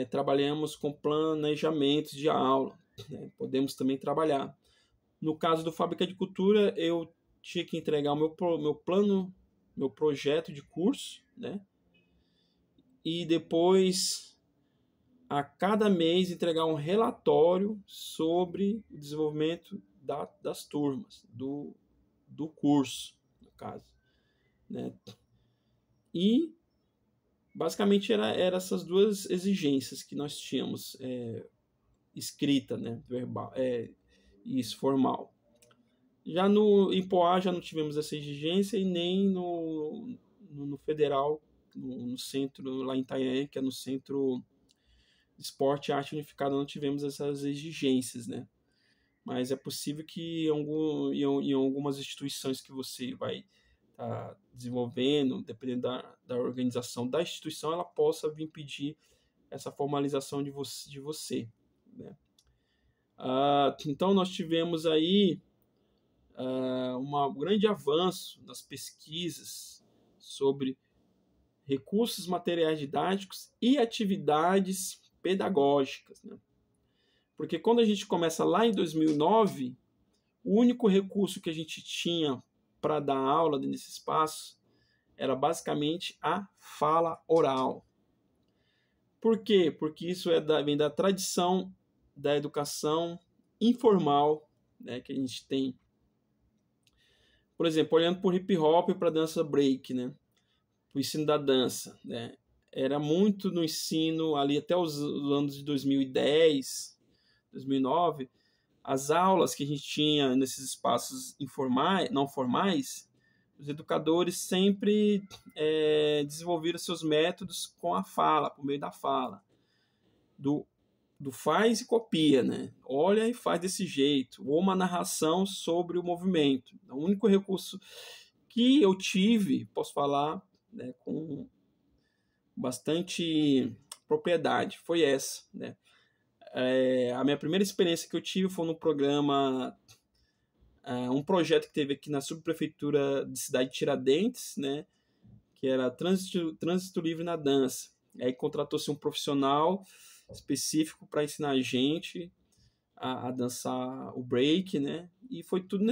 trabalhamos com planejamentos de aula, né? Podemos também trabalhar. No caso do Fábrica de Cultura, eu tinha que entregar o meu plano, meu projeto de curso, né? E depois, a cada mês, entregar um relatório sobre o desenvolvimento das turmas, do curso, no caso, né? E, basicamente, era essas duas exigências que nós tínhamos, escrita, né? Verbal, isso, formal. Já em Poá já não tivemos essa exigência e nem no Federal, no centro, lá em Itanhaém, que é no Centro de Esporte e Arte Unificada, não tivemos essas exigências, né? Mas é possível que em algumas instituições que você vai estar desenvolvendo, dependendo da organização da instituição, ela possa vir pedir essa formalização de você, né? Então, nós tivemos aí um grande avanço nas pesquisas sobre recursos materiais didáticos e atividades pedagógicas, né? Porque quando a gente começa lá em 2009, o único recurso que a gente tinha para dar aula nesse espaço era basicamente a fala oral. Por quê? Porque isso vem da tradição da educação informal, né, que a gente tem. Por exemplo, olhando por hip hop para dança break, né? O ensino da dança, né? Era muito no ensino ali até os anos de 2010, 2009, as aulas que a gente tinha nesses espaços informais, não formais, os educadores sempre desenvolveram seus métodos com a fala, por meio da fala, do faz e copia, né? Olha e faz desse jeito, ou uma narração sobre o movimento. O único recurso que eu tive, posso falar, né, com bastante propriedade, foi essa, né? A minha primeira experiência que eu tive foi no programa, um projeto que teve aqui na subprefeitura de Cidade de Tiradentes, né, que era Trânsito Livre na Dança. Aí contratou-se um profissional específico para ensinar a gente a dançar o break, né? E foi tudo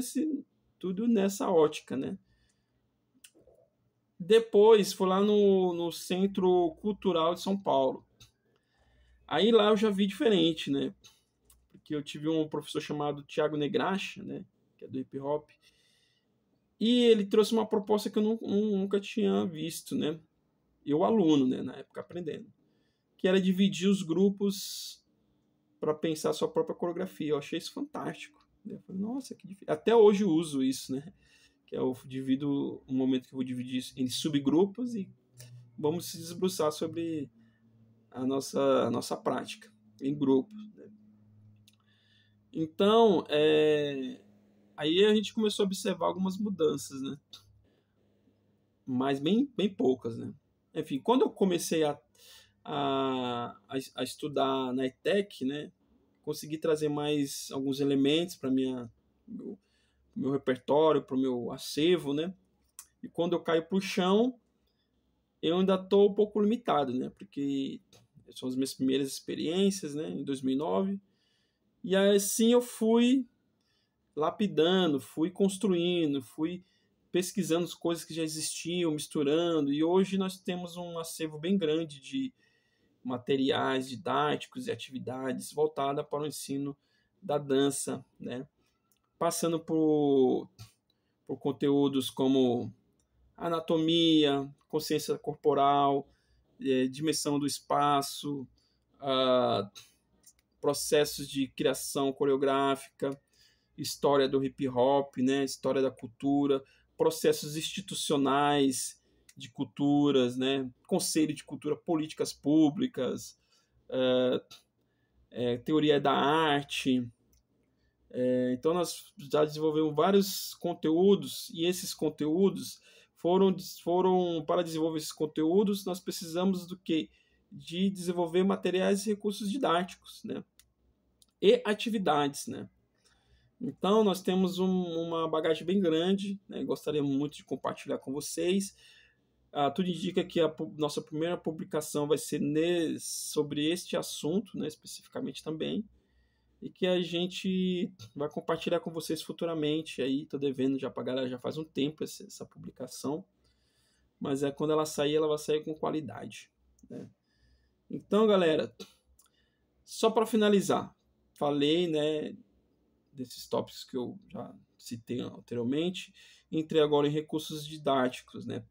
nessa ótica, né? Depois foi lá no Centro Cultural de São Paulo. Aí lá eu já vi diferente, né? Porque eu tive um professor chamado Thiago Negracha, né? Que é do hip hop. E ele trouxe uma proposta que eu nunca tinha visto, né? Eu, aluno, né? Na época, aprendendo. Que era dividir os grupos para pensar a sua própria coreografia. Eu achei isso fantástico. Eu falei, nossa, que difícil. Até hoje eu uso isso, né? Que eu divido um momento que eu vou dividir em subgrupos e vamos se debruçar sobre a nossa prática em grupo, né? Então, aí a gente começou a observar algumas mudanças, né? Mas bem poucas, né? Enfim, quando eu comecei a estudar na ETEC, né? Consegui trazer mais alguns elementos para meu repertório, para o meu acervo, né? E quando eu caio para o chão, eu ainda estou um pouco limitado, né? Porque são as minhas primeiras experiências, né? Em 2009. E assim eu fui lapidando, fui construindo, fui pesquisando as coisas que já existiam, misturando, e hoje nós temos um acervo bem grande de materiais didáticos e atividades voltada para o ensino da dança, né? Passando por conteúdos como anatomia, consciência corporal, dimensão do espaço, processos de criação coreográfica, história do hip hop, né? História da cultura, processos institucionais de culturas, né? Conselho de cultura, políticas públicas, teoria da arte. Então nós já desenvolvemos vários conteúdos, e esses conteúdos foram para desenvolver esses conteúdos, nós precisamos do quê? De desenvolver materiais e recursos didáticos, né? E atividades, né? Então nós temos uma bagagem bem grande, né? Gostaria muito de compartilhar com vocês. Tudo indica que a nossa primeira publicação vai ser sobre este assunto, né? Especificamente também, e que a gente vai compartilhar com vocês futuramente. Aí estou devendo já pagar, já faz um tempo essa publicação, mas quando ela sair, ela vai sair com qualidade, né? Então, galera, só para finalizar, falei, né, desses tópicos que eu já citei anteriormente, entrei agora em recursos didáticos, né?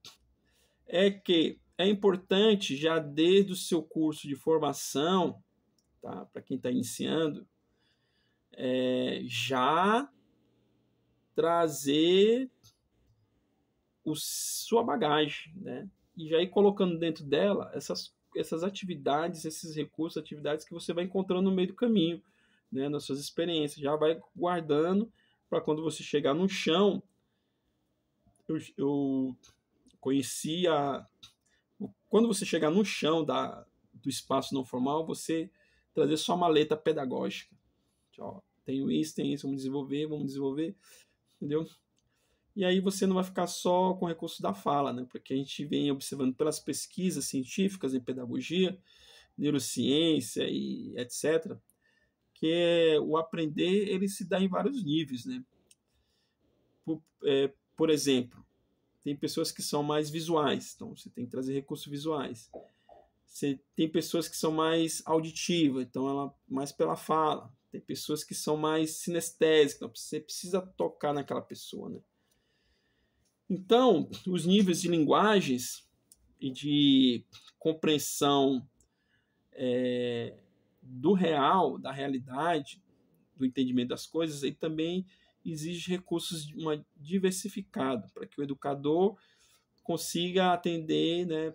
Que é importante já desde o seu curso de formação, tá? Para quem está iniciando, já trazer sua bagagem, né? E já ir colocando dentro dela essas atividades, esses recursos, atividades que você vai encontrando no meio do caminho, né? Nas suas experiências, já vai guardando para quando você chegar no chão. Eu conheci quando você chegar no chão do espaço não formal, você trazer sua maleta pedagógica. Tenho isso, vamos desenvolver, entendeu? E aí você não vai ficar só com o recurso da fala, né? Porque a gente vem observando pelas pesquisas científicas em pedagogia, neurociência e etc., que o aprender ele se dá em vários níveis, né? Por exemplo, tem pessoas que são mais visuais, então você tem que trazer recursos visuais. Você tem pessoas que são mais auditivas, então ela mais pela fala. Tem pessoas que são mais sinestésicas, então você precisa tocar naquela pessoa, né? Então, os níveis de linguagens e de compreensão do real, da realidade, do entendimento das coisas, aí também exige recursos diversificados para que o educador consiga atender, né,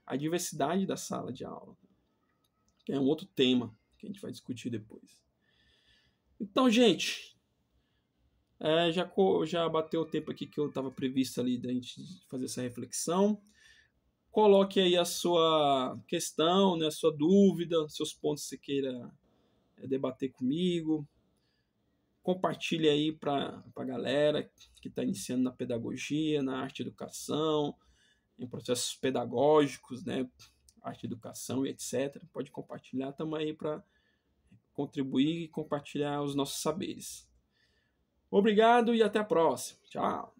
a diversidade da sala de aula, que é um outro tema que a gente vai discutir depois. Então, gente, já bateu o tempo aqui que eu estava previsto ali da gente fazer essa reflexão. Coloque aí a sua questão, né, a sua dúvida, seus pontos que você queira debater comigo. Compartilhe aí para a galera que está iniciando na pedagogia, na arte e educação, em processos pedagógicos, né, arte e educação e etc. Pode compartilhar, estamos aí para contribuir e compartilhar os nossos saberes. Obrigado e até a próxima. Tchau.